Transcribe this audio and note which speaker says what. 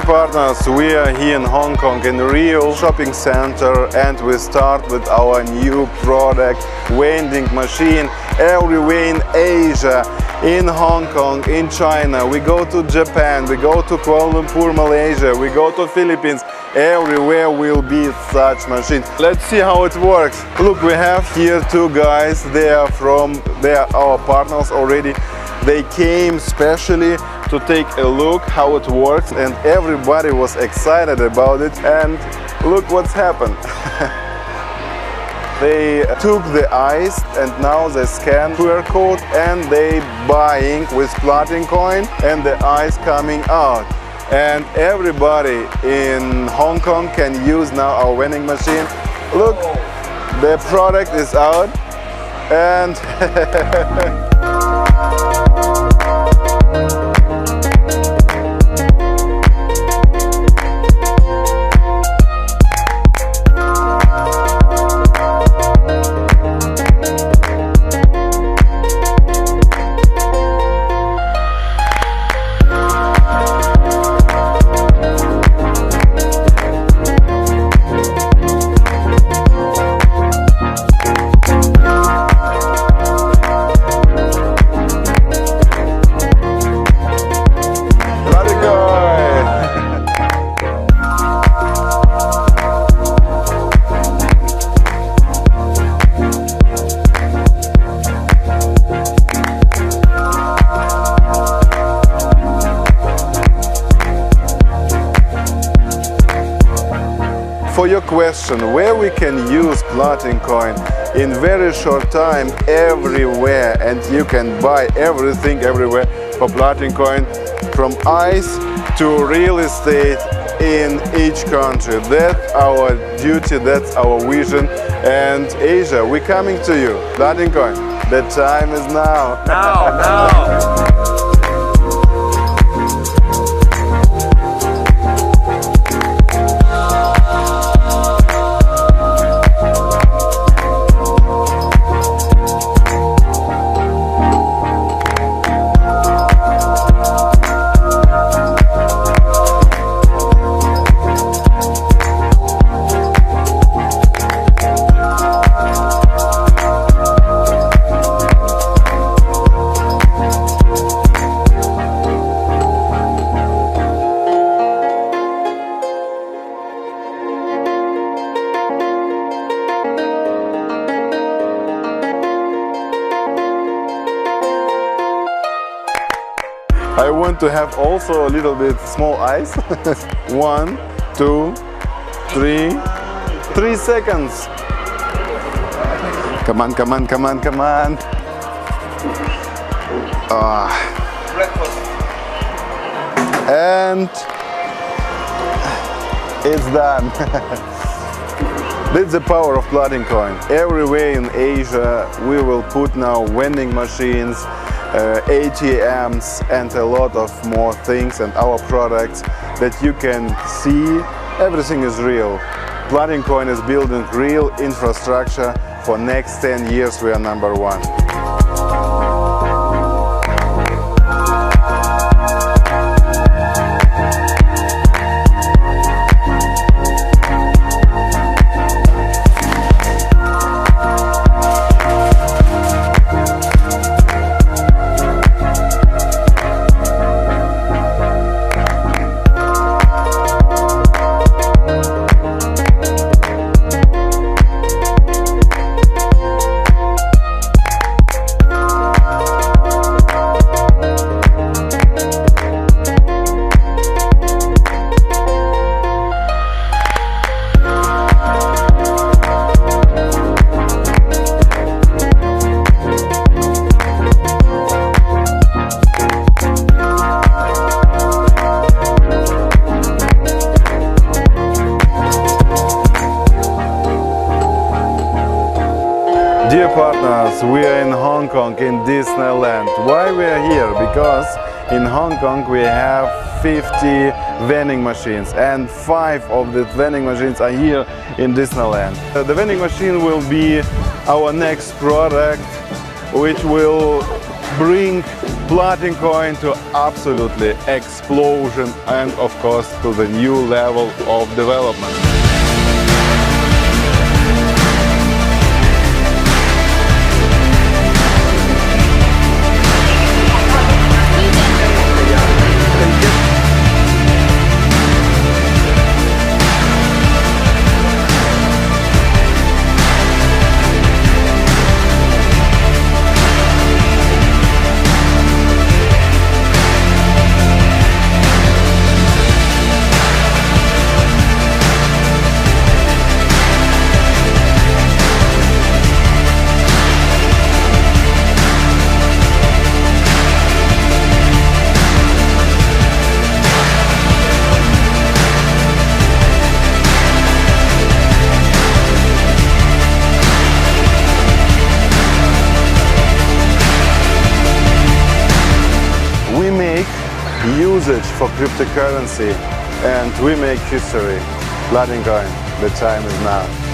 Speaker 1: partners, we are here in Hong Kong in Rio shopping center, and we start with our new product, vending machine, everywhere in Asia, in Hong Kong, in China. We go to Japan, we go to Kuala Lumpur, Malaysia, we go to Philippines. Everywhere will be such machines. Let's see how it works. Look, we have here two guys. They are our partners already. They came specially to take a look how it works, and everybody was excited about it. And look what's happened. They took the ice and now they scan QR code and they buying with Platincoin and the ice coming out. And everybody in Hong Kong can use now our vending machine. Look, the product is out and for your question, where we can use Platincoin in very short time everywhere, and you can buy everything everywhere for Platincoin, from ice to real estate in each country. That's our duty, that's our vision. And Asia, we're coming to you. Platincoin, the time is now.
Speaker 2: Now.
Speaker 1: I want to have also a little bit small ice. 1, 2, 3, 3 seconds. Come on, come on, come on, come on. And it's done. That's the power of Platincoin. Everywhere in Asia we will put now vending machines, ATMs and a lot of more things, and our products that you can see. Everything is real. Platincoin is building real infrastructure. For next 10 years we are number one. Dear partners, we are in Hong Kong in Disneyland. Why we are here? Because in Hong Kong we have 50 vending machines, and 5 of the vending machines are here in Disneyland. The vending machine will be our next product, which will bring Platincoin to absolutely explosion and of course to the new level of development. We make usage for cryptocurrency and we make history. Platincoin, the time is now.